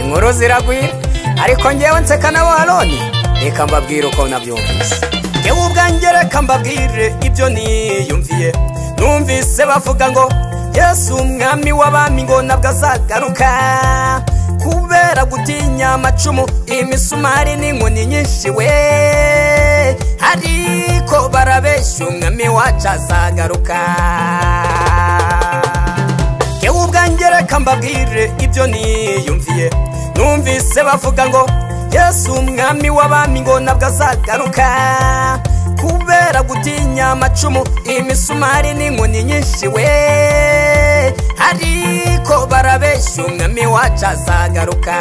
inkuru ziragwira ariko ngewe nseka nabo Aroni reka mbabwire uko nabyumvise ngewe ubwanjye reka mbabwire ibyo niyumviye numvise bavuga ngo Yesu umwami w'abami ngo nabwo azagaruka kubera gutinya amacumu imisumari n'inkoni nyinshi we ariko barabeshya umwami wacu azagaruka ngewe ubwanjye reka mbabwire ibyo niyumviye numvise bavuga ngo Yesu umwami w'abami ngo nabwo azagaruka kubera gutinya amacumu imisumari n'inkoni nyinshi we ariko barabeshya umwami wacu azagaruka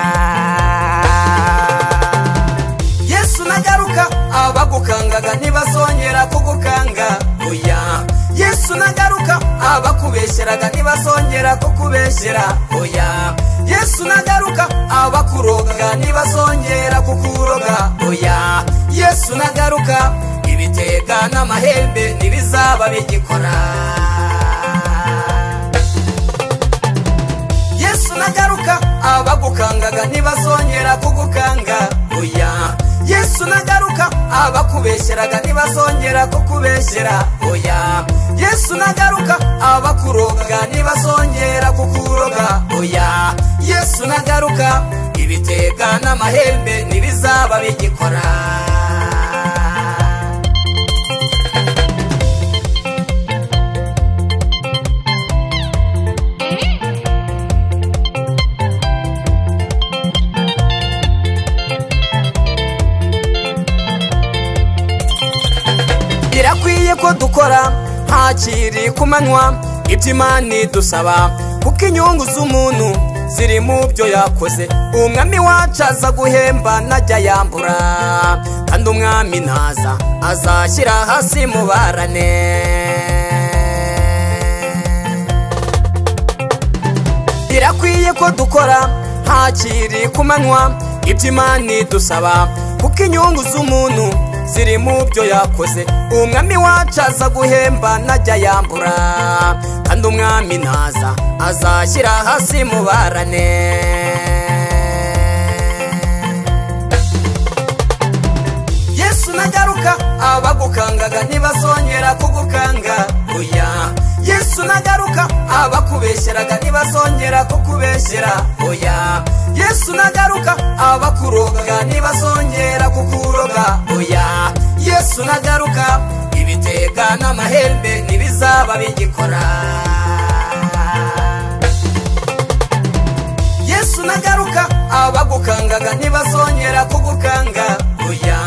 Yesu nagaruka abagukangaga ntibazongera kugukanga oya Yesu nagaruka abakubeshyeraga ntibazongera kukubeshyera oya Yesu nagaruka abakuroga ntibazongera kukuroga oya Yesu nagaruka ibitega n'amahembe ntibizaba bigikora Yesu nagaruka abagukangaga ntibazongera kugukanga oya Yesu nagaruka abakubeshyeraga ntibazongera kukubeshyera oya Yesu nagaruka abakuroga ntibazongera kukuroga oya Yesu nagaruka ibitega n'amahembe ntibizaba bigikora birakwiye ko dukora ntakiri kumanywa iby'Imana idusaba kuko inyungu z'umuntu ziri mu byo yakoze umwami wacu aza guhemba najya yambura kandi umwami naza azashyira hasi mubarane birakwiye ko dukora ntakiri kumanywa iby'Imana idusaba kuko inyungu z'umuntu ziri mu byo yakoze umwami wacu aza guhemba najya yambura kandi umwami naza azashyira hasi mubarane Yesu nagaruka abagukangaga ntibazongera kugukanga oya Yesu nagaruka abakubeshyeraga ntibazongera kukubeshyera oya Yesu nagaruka abakuroga ntibazongera kukuroga oya Yesu nagaruka ibitega n'amahembe ntibizaba bigikora Yesu nagaruka abagukangaga ntibazongera kugukanga oya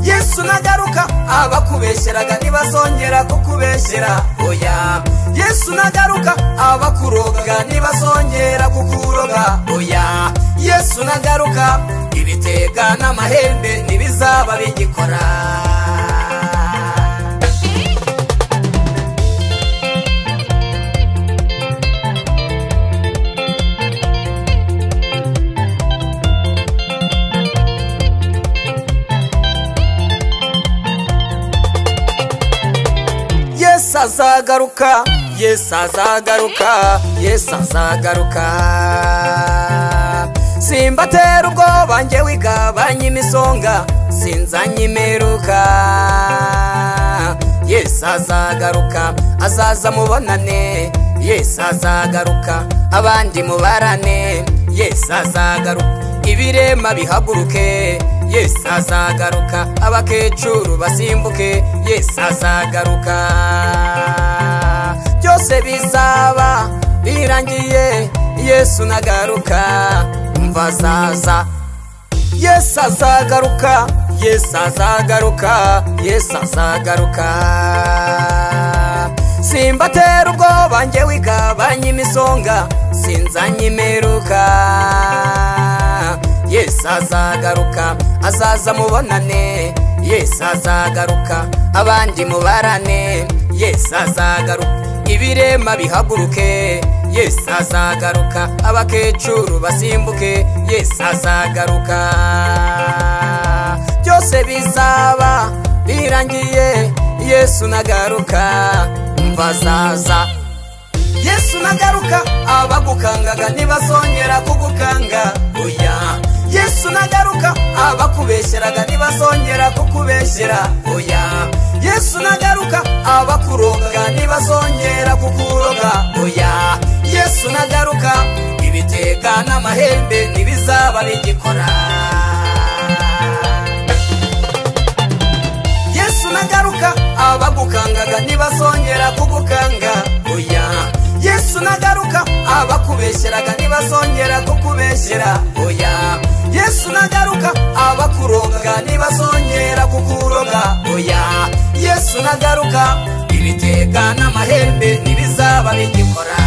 Yesu nagaruka abakubeshyeraga ntibazongera kukubeshyera oya Yesu nagaruka abakuroga ntibazongera kukuroga oya Yesu nagaruka ibitega n'amahembe ntibizaba bigikora Yesu azagaruka Yesu azagaruka Yesu azagaruka simbatera ubwoba njye wigabanya imisonga sinzanye imperuka Yesu azagaruka azaza mubonane Yesu azagaruka abandi mubarane Yesu azagaruka ibirema bihaguruke Yesu azagaruka abakecuru basimbuke Yesu azagaruka byose bizaba birangiye Yesu nagaruka umva zaza Yesu azagaruka Yesu azagaruka Yesu azagaruka simbatera ubwoba njye wigabanya imisonga sinzanye imperuka Yesu azagaruka azaza mubonane Yesu azagaruka abandi mubarane Yesu azagaruka ibirema bihaguruke Yesu azagaruka abakecuru basimbuke Yesu azagaruka byose bizaba birangiye Yesu nagaruka umva zaza Yesu nagaruka abagukangaga ntibazongera kugukanga oya Yesu nagaruka abakubeshyeraga ntibazongera kukubeshyera oya Yesu nagaruka abakurogaga ntibazongera kukuroga oya Yesu nagaruka ibitega n'amahembe ntibizaba bigikora Yesu nagaruka abagukangaga ntibazongera kugukanga oya Yesu nagaruka abakubeshyeraga ntibazongera kukubeshyera oya Yesu nagaruka abakurogaga ntibazongera kukuroga oya Yesu nagaruka ibitega n'amahembe ntibizaba bigikora